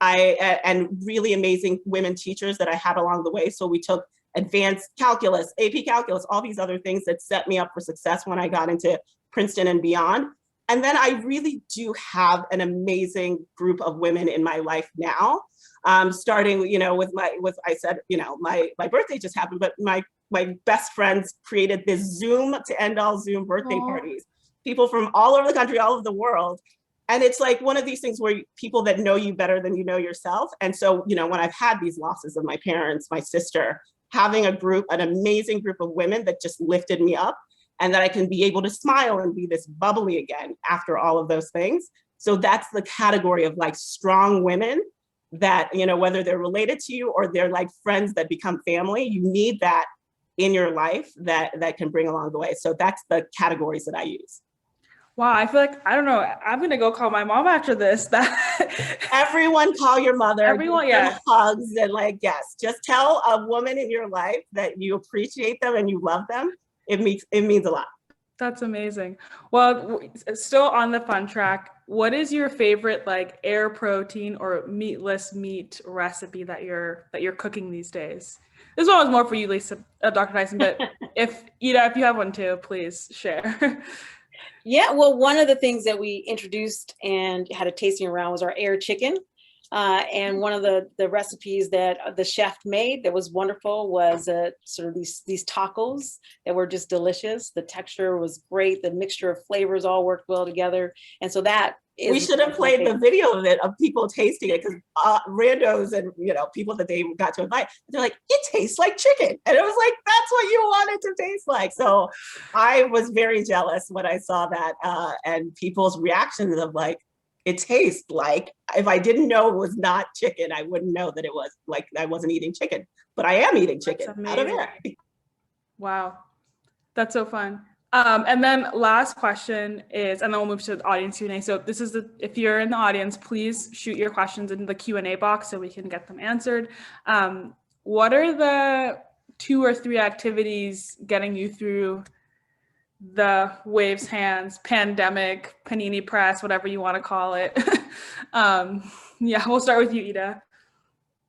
and really amazing women teachers that I had along the way. So we took advanced calculus, AP calculus, all these other things that set me up for success when I got into Princeton and beyond. And then I really do have an amazing group of women in my life now, starting, with I said, my birthday just happened, but my best friends created this Zoom to end all Zoom birthday parties, people from all over the country, all over the world. And it's like one of these things where people that know you better than you know yourself. And so, when I've had these losses of my parents, my sister, having an amazing group of women that just lifted me up, and that I can be able to smile and be this bubbly again after all of those things. So that's the category of like strong women that, whether they're related to you or they're like friends that become family, you need that in your life that can bring along the way. So that's the categories that I use. Wow, I feel like, I don't know, I'm gonna go call my mom after this. Everyone call your mother. Everyone, yeah. Hugs and like, yes, just tell a woman in your life that you appreciate them and you love them. It means a lot. That's amazing. Well, still on the fun track, what is your favorite like air protein or meatless meat recipe that you're cooking these days? This one was more for you, Lisa, Dr. Dyson, but if you have one too, please share. Yeah, well, one of the things that we introduced and had a tasting around was our air chicken. And one of the recipes that the chef made that was wonderful was sort of these tacos that were just delicious. The texture was great. The mixture of flavors all worked well together. And so that is— We should have played the video of it, of people tasting it, because randos and people that they got to invite, they're like, it tastes like chicken. And it was like, that's what you want it to taste like. So I was very jealous when I saw that and people's reactions of like, it tastes like, if I didn't know it was not chicken, I wouldn't know that it was like, I wasn't eating chicken, but I am eating chicken out of air. Wow. That's so fun. And then last question is, and then we'll move to the audience Q&A. So this is if you're in the audience, please shoot your questions in the Q&A box so we can get them answered. What are the 2 or 3 activities getting you through the waves hands, pandemic, panini press, whatever you want to call it? Yeah, we'll start with you, Ita.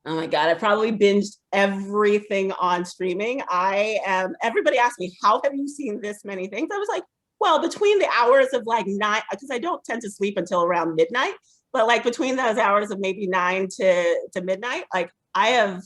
Oh my God, I probably binged everything on streaming. Everybody asked me, how have you seen this many things? I was like, well, between the hours of like 9, because I don't tend to sleep until around midnight, but like between those hours of maybe 9 to midnight, like I have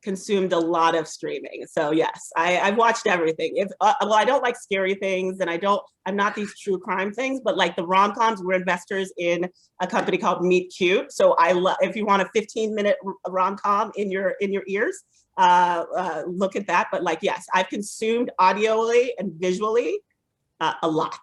consumed a lot of streaming. So yes, I've watched everything. Well, I don't like scary things, and I'm not these true crime things, but like the rom-coms, we're investors in a company called Meet Cute. So I love, if you want a 15-minute rom-com in your ears, look at that. But like, yes, I've consumed audioly and visually a lot.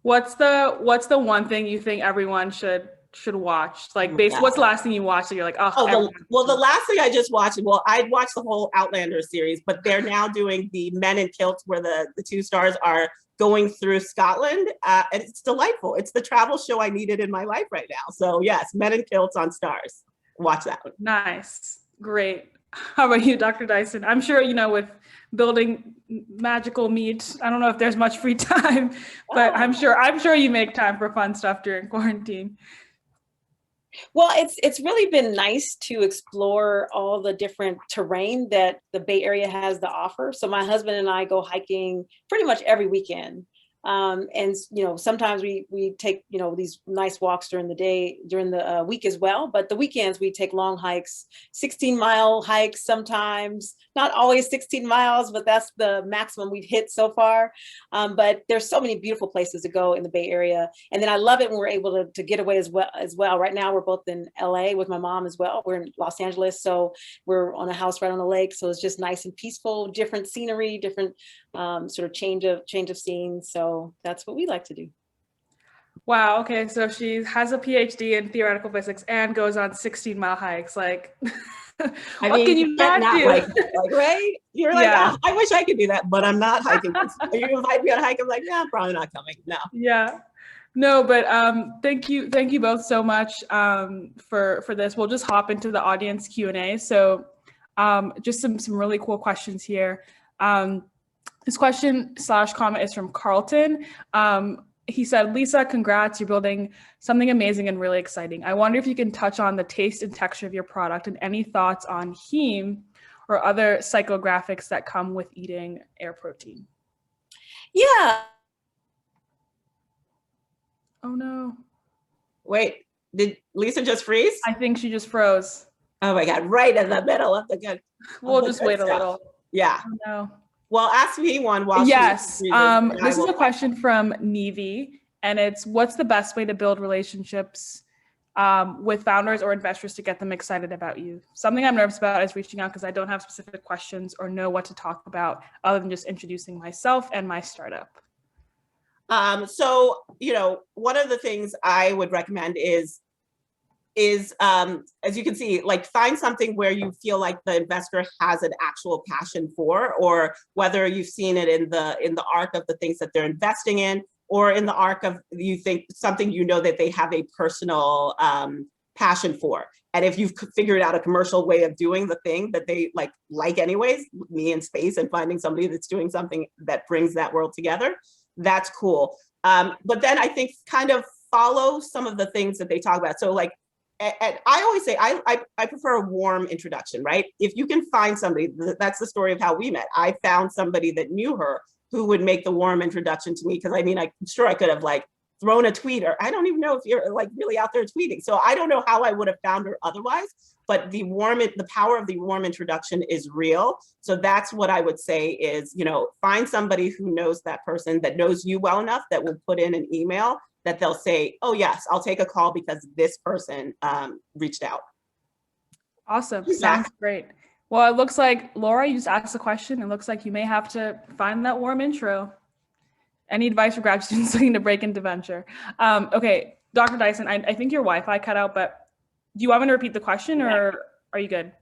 What's the one thing you think everyone should should watch? Like, Yeah. what's the last thing you watched that you're like, oh, the last thing I just watched, well, I'd watched the whole Outlander series, but they're now doing the Men in Kilts where the two stars are going through Scotland. And it's delightful. It's the travel show I needed in my life right now. So yes, Men in Kilts on Stars. Watch that one. Nice. Great. How about you, Dr. Dyson? I'm sure, with building magical meat, I don't know if there's much free time, but I'm sure you make time for fun stuff during quarantine. Well, it's really been nice to explore all the different terrain that the Bay Area has to offer. So my husband and I go hiking pretty much every weekend. And sometimes we take these nice walks during the day, during the week as well, but the weekends we take long hikes, 16-mile hikes sometimes, not always 16 miles, but that's the maximum we've hit so far. But there's so many beautiful places to go in the Bay Area, and then I love it when we're able to get away as well. Right now we're both in LA with my mom as well. We're in Los Angeles, so we're on a house right on the lake, so it's just nice and peaceful, different scenery, different sort of change of scenes. So that's what we like to do. Wow. Okay. So she has a PhD in theoretical physics and goes on 16-mile hikes. Like, what can you not do? Like, right? You're like, Yeah. oh, I wish I could do that, but I'm not hiking. You invite me on a hike, I'm like, yeah, I'm probably not coming. No. Yeah. No, but thank you both so much for this. We'll just hop into the audience Q&A. So just some really cool questions here. This question/comment is from Carlton. He said, Lisa, congrats, you're building something amazing and really exciting. I wonder if you can touch on the taste and texture of your product and any thoughts on heme or other psychographics that come with eating air protein. Yeah. Oh no. Wait, did Lisa just freeze? I think she just froze. Oh my God, right in the middle of the good. We'll just wait a little. Yeah. Oh no. Well, ask me one while yes. She freezes, this is a question from Nevi, and it's, what's the best way to build relationships with founders or investors to get them excited about you? Something I'm nervous about is reaching out because I don't have specific questions or know what to talk about other than just introducing myself and my startup. So, one of the things I would recommend is as you can see, like, find something where you feel like the investor has an actual passion for, or whether you've seen it in the arc of the things that they're investing in, or in the arc of you think something that they have a personal passion for. And if you've figured out a commercial way of doing the thing that they like anyways, me in space and finding somebody that's doing something that brings that world together, that's cool. But then I think kind of follow some of the things that they talk about. So and I always say, I prefer a warm introduction, right? If you can find somebody, that's the story of how we met. I found somebody that knew her who would make the warm introduction to me. Because I'm sure I could have thrown a tweet, or I don't even know if you're really out there tweeting. So I don't know how I would have found her otherwise, but the power of the warm introduction is real. So that's what I would say is, find somebody who knows that person, that knows you well enough, that will put in an email that they'll say, oh yes, I'll take a call because this person reached out. Awesome. Sounds great. Well, it looks like, Laura, you just asked a question. It looks like you may have to find that warm intro. Any advice for grad students looking to break into venture? Okay, Dr. Dyson, I think your Wi-Fi cut out, but do you want me to repeat the question or are you good?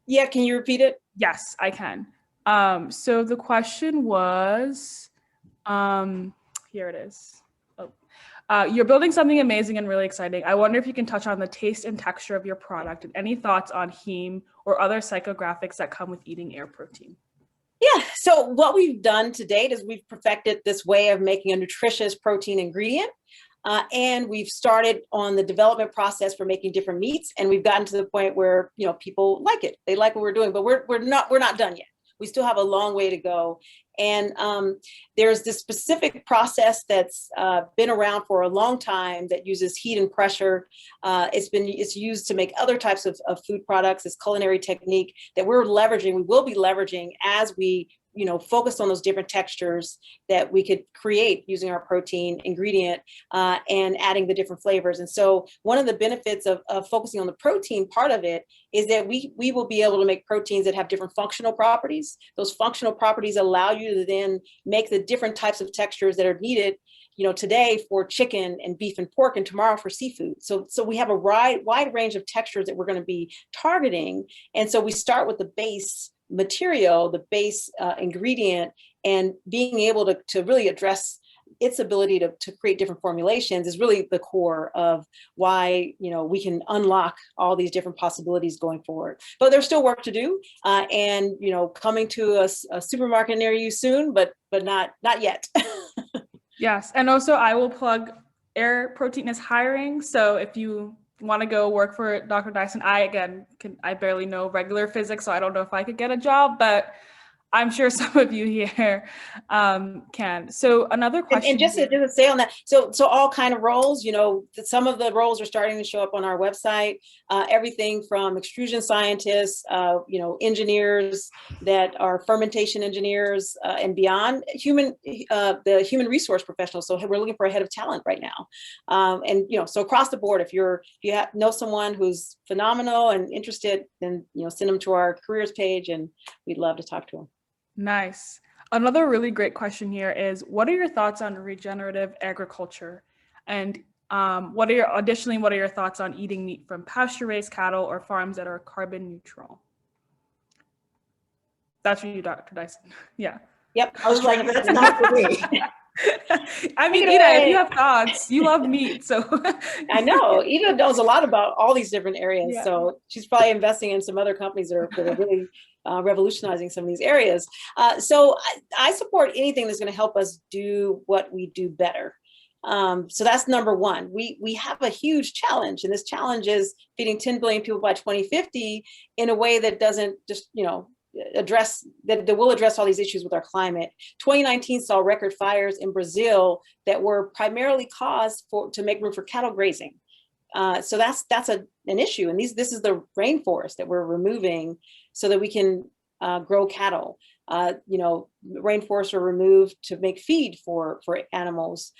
Yeah, can you repeat it? Yes, I can. So the question was, here it is. You're building something amazing and really exciting. I wonder if you can touch on the taste and texture of your product and any thoughts on heme or other psychographics that come with eating air protein. Yeah, so what we've done to date is we've perfected this way of making a nutritious protein ingredient. And we've started on the development process for making different meats. And we've gotten to the point where, people like it. They like what we're doing, but we're not done yet. We still have a long way to go. And there's this specific process that's been around for a long time that uses heat and pressure. It's used to make other types of food products. This culinary technique that we will be leveraging as we focus on those different textures that we could create using our protein ingredient and adding the different flavors. And so one of the benefits of focusing on the protein part of it is that we will be able to make proteins that have different functional properties. Those functional properties allow you to then make the different types of textures that are needed, today for chicken and beef and pork, and tomorrow for seafood. So we have a wide range of textures that we're going to be targeting. And so we start with the base material, the base ingredient, and being able to really address its ability to create different formulations is really the core of why, we can unlock all these different possibilities going forward. But there's still work to do, and, coming to a supermarket near you soon, but not yet. Yes, and also I will plug Air Protein is hiring. So if you want to go work for Dr. Dyson, I barely know regular physics, so I don't know if I could get a job, but I'm sure some of you here can. So another question. And just to say on that, so all kind of roles, some of the roles are starting to show up on our website. Everything from extrusion scientists, engineers that are fermentation engineers and beyond, the human resource professionals. So we're looking for a head of talent right now, and so across the board, if you know someone who's phenomenal and interested, then send them to our careers page, and we'd love to talk to them. Nice. Another really great question here is, what are your thoughts on regenerative agriculture? And what are your thoughts on eating meat from pasture-raised cattle or farms that are carbon neutral? That's for you, Dr. Dyson. Yeah. Yep. I was like, that's not for me. I mean, Ita, if you have thoughts, you love meat, so. I know, Ita knows a lot about all these different areas. Yeah. So she's probably investing in some other companies that are really revolutionizing some of these areas. So I support anything that's going to help us do what we do better. So that's number one. We have a huge challenge, and this challenge is feeding 10 billion people by 2050 in a way that doesn't just, address that will address all these issues with our climate. 2019 saw record fires in Brazil that were primarily caused to make room for cattle grazing. So that's an issue, and this is the rainforest that we're removing so that we can grow cattle. Rainforests are removed to make feed for animals.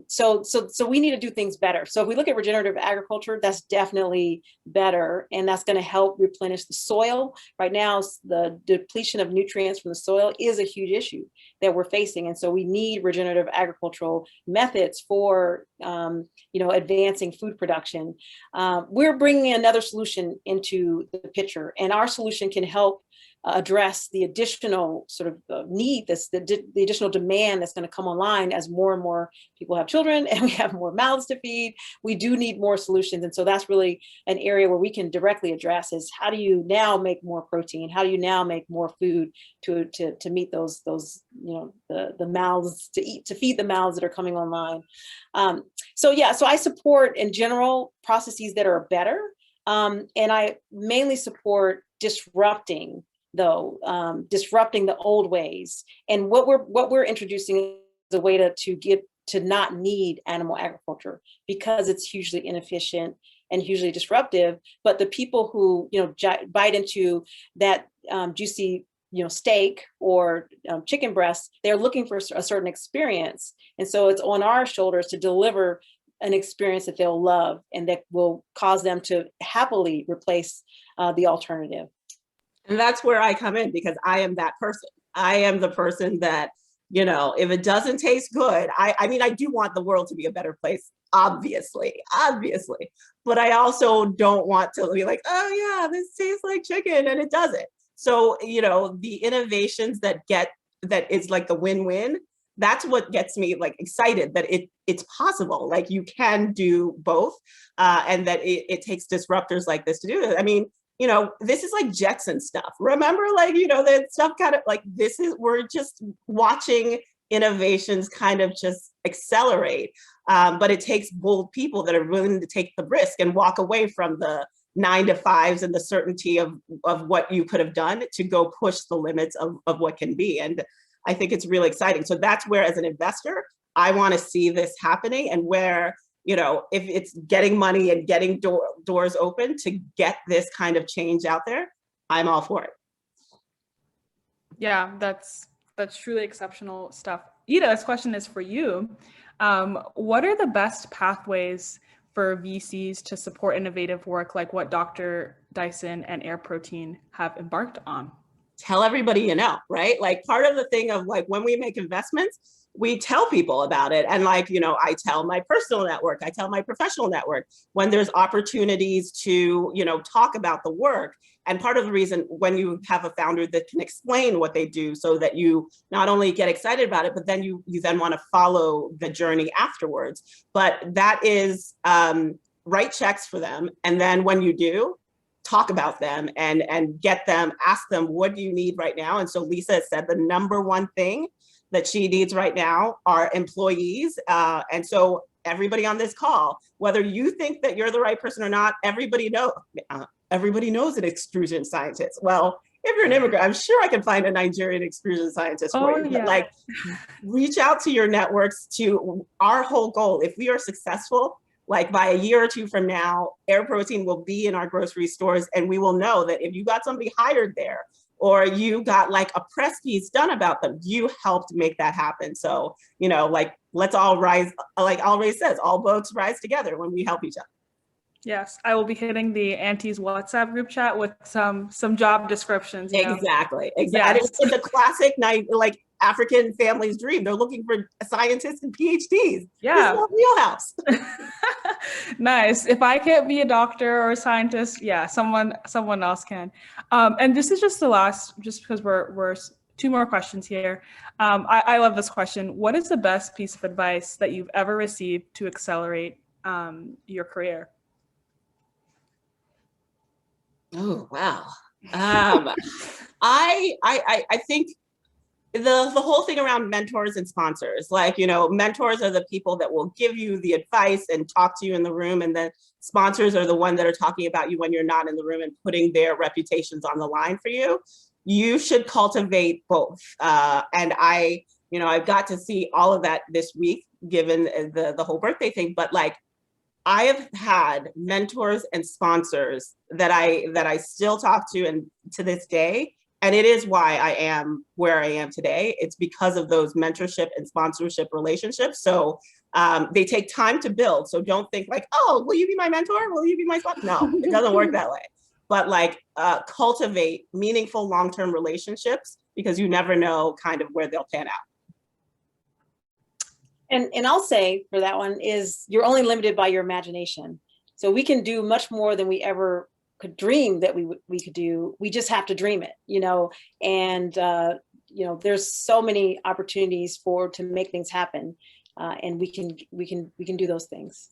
So we need to do things better. So if we look at regenerative agriculture, that's definitely better, and that's going to help replenish the soil. Right now, the depletion of nutrients from the soil is a huge issue that we're facing, and so we need regenerative agricultural methods for advancing food production. We're bringing another solution into the picture, and our solution can help address the additional sort of need, the additional demand that's going to come online as more and more people have children and we have more mouths to feed. We do need more solutions. And so that's really an area where we can directly address is, how do you now make more protein? How do you now make more food to meet those the mouths to feed the mouths that are coming online? So I support in general processes that are better. And I mainly support disrupting the old ways. And what we're introducing is a way to not need animal agriculture, because it's hugely inefficient and hugely disruptive. But the people who bite into that juicy steak or chicken breast, they're looking for a certain experience, and so it's on our shoulders to deliver an experience that they'll love and that will cause them to happily replace the alternative. And that's where I come in, because I am that person. I am the person that, if it doesn't taste good, I mean, I do want the world to be a better place, obviously, but I also don't want to be like, oh yeah, this tastes like chicken, and it doesn't. So, the innovations that is like the win-win, that's what gets me like excited that it's possible. Like you can do both, and that it takes disruptors like this to do it. I mean, this is like Jetson stuff. Remember, that stuff kind of like we're just watching innovations kind of just accelerate. But it takes bold people that are willing to take the risk and walk away from the 9-to-5s and the certainty of what you could have done to go push the limits of what can be. And I think it's really exciting. So that's where, as an investor, I want to see this happening, and where, if it's getting money and getting doors open to get this kind of change out there, I'm all for it. Yeah, that's truly exceptional stuff. Ita, this question is for you. What are the best pathways for VCs to support innovative work like what Dr. Dyson and Air Protein have embarked on? Tell everybody right? Like, part of the thing of like when we make investments, we tell people about it. And like, you know, I tell my personal network, I tell my professional network when there's opportunities to, you know, talk about the work. And part of the reason when you have a founder that can explain what they do so that you not only get excited about it, but then you then want to follow the journey afterwards. But that is write checks for them. And then when you do, talk about them and get them, ask them, what do you need right now? And so Lisa said the number one thing that she needs right now are employees. And so everybody on this call, whether you think that you're the right person or not, everybody knows an extrusion scientist. Well, if you're an immigrant, I'm sure I can find a Nigerian extrusion scientist for you. Yeah. But like, reach out to your networks. To our whole goal, if we are successful, like by a year or two from now, Air Protein will be in our grocery stores, and we will know that if you got somebody hired there, or you got like a press piece done about them, you helped make that happen. So, you know, like, let's all rise, like Always says, all boats rise together when we help each other. Yes, I will be hitting the Aunties WhatsApp group chat with some job descriptions. You know? Exactly. Yes. It's the classic night, like African family's dream. They're looking for scientists and PhDs. Yeah. This is our wheelhouse. Nice. If I can't be a doctor or a scientist, yeah, someone else can. And this is just the last, just because we're two more questions here. I love this question. What is the best piece of advice that you've ever received to accelerate your career? Oh, wow. I think the whole thing around mentors and sponsors, like, you know, mentors are the people that will give you the advice and talk to you in the room. And then sponsors are the one that are talking about you when you're not in the room and putting their reputations on the line for you. You should cultivate both. And I've got to see all of that this week, given the whole birthday thing, but like, I have had mentors and sponsors that I still talk to and to this day. And it is why I am where I am today. It's because of those mentorship and sponsorship relationships. So they take time to build. So don't think like, oh, will you be my mentor? Will you be my sponsor? No, it doesn't work that way. But like cultivate meaningful long-term relationships, because you never know kind of where they'll pan out. And I'll say for that one is you're only limited by your imagination. So we can do much more than we ever could dream that we could do. We just have to dream it, you know, and, you know, there's so many opportunities to make things happen. And we can do those things.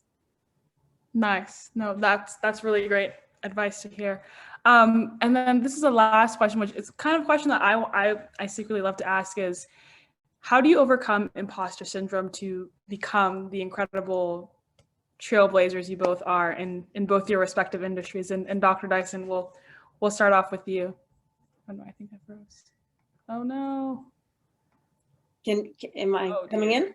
Nice. No, that's really great advice to hear. And then this is the last question, which is kind of a question that I secretly love to ask is, how do you overcome imposter syndrome to become the incredible trailblazers you both are in both your respective industries? And Dr. Dyson, we'll start off with you. Oh no, I think I froze. Oh no. Am I coming in?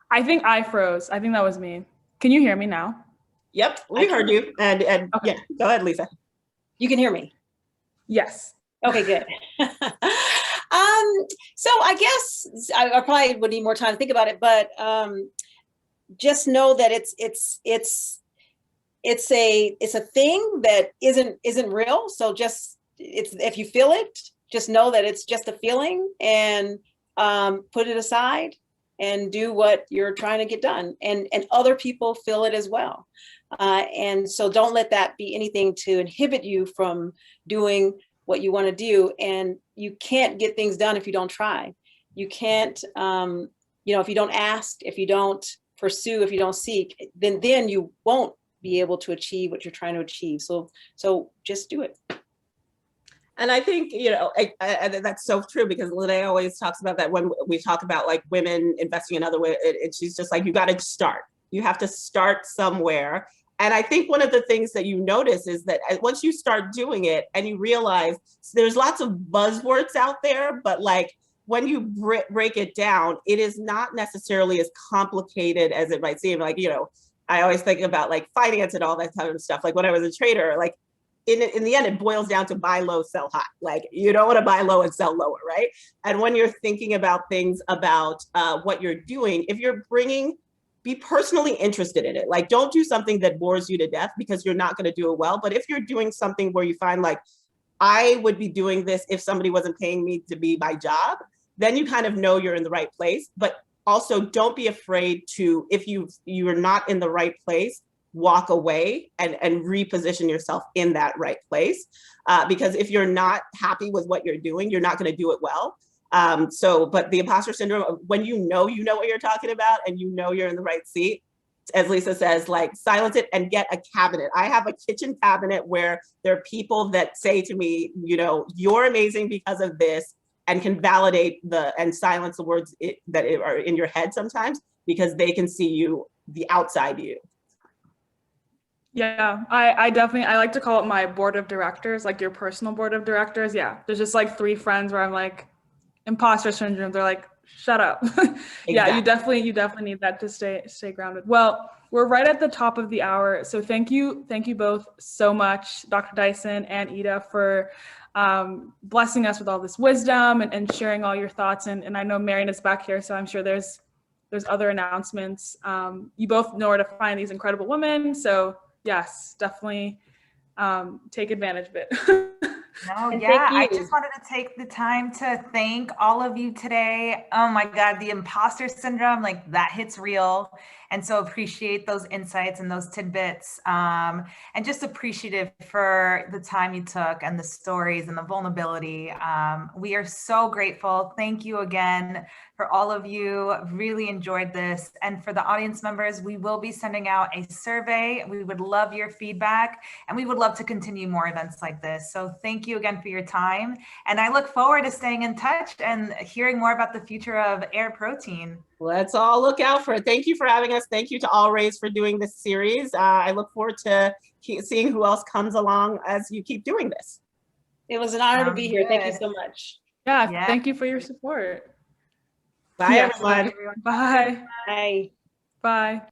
I think I froze. I think that was me. Can you hear me now? Yep, we heard you. And okay. Yeah, go ahead, Lisa. You can hear me? Yes. Okay, good. So I guess I probably would need more time to think about it, but just know that it's a thing that isn't real. So just if you feel it, just know that it's just a feeling, and put it aside and do what you're trying to get done. And other people feel it as well. And so don't let that be anything to inhibit you from doing what you want to do. And you can't get things done if you don't try. You can't, if you don't ask, if you don't pursue, if you don't seek, then you won't be able to achieve what you're trying to achieve. So just do it. And I think, that's so true, because Lene always talks about that when we talk about like women investing in other ways, she's just like, you got to start. You have to start somewhere. And I think one of the things that you notice is that once you start doing it and you realize there's lots of buzzwords out there, but like when you break it down, it is not necessarily as complicated as it might seem. Like, I always think about like finance and all that kind of stuff. Like when I was a trader, like in the end, it boils down to buy low, sell high. Like you don't want to buy low and sell lower, right? And when you're thinking about things about what you're doing, if you're be personally interested in it. Like, don't do something that bores you to death, because you're not going to do it well. But if you're doing something where you find like, I would be doing this if somebody wasn't paying me to be my job, then you kind of know you're in the right place. But also don't be afraid to, if you are not in the right place, walk away and reposition yourself in that right place. Because if you're not happy with what you're doing, you're not going to do it well. But the imposter syndrome, when you know what you're talking about and you know you're in the right seat, as Lisa says, like, silence it and get a cabinet. I have a kitchen cabinet where there are people that say to me, you're amazing because of this, and can validate and silence the words that are in your head sometimes, because they can see you, the outside you. Yeah, I definitely, I like to call it my board of directors, like your personal board of directors. Yeah, there's just like 3 friends where I'm like, imposter syndrome. They're like, shut up. Yeah, Exactly. you definitely need that to stay grounded. Well, we're right at the top of the hour. So thank you both so much, Dr. Dyson and Ita, for blessing us with all this wisdom and sharing all your thoughts. And I know Marion is back here, so I'm sure there's other announcements. You both know where to find these incredible women. So yes, definitely take advantage of it. No, yeah, I just wanted to take the time to thank all of you today. Oh my God, the imposter syndrome, like, that hits real. And so appreciate those insights and those tidbits, and just appreciative for the time you took and the stories and the vulnerability. We are so grateful. Thank you again for all of you. Really enjoyed this. And for the audience members, we will be sending out a survey. We would love your feedback, and we would love to continue more events like this. So thank you again for your time. And I look forward to staying in touch and hearing more about the future of Air Protein. Let's all look out for it. Thank you for having us. Thank you to All Raised for doing this series. I look forward to seeing who else comes along as you keep doing this. It was an honor to be here. Thank you so much. Yeah, thank you for your support. Bye, everyone. Bye. Bye. Bye.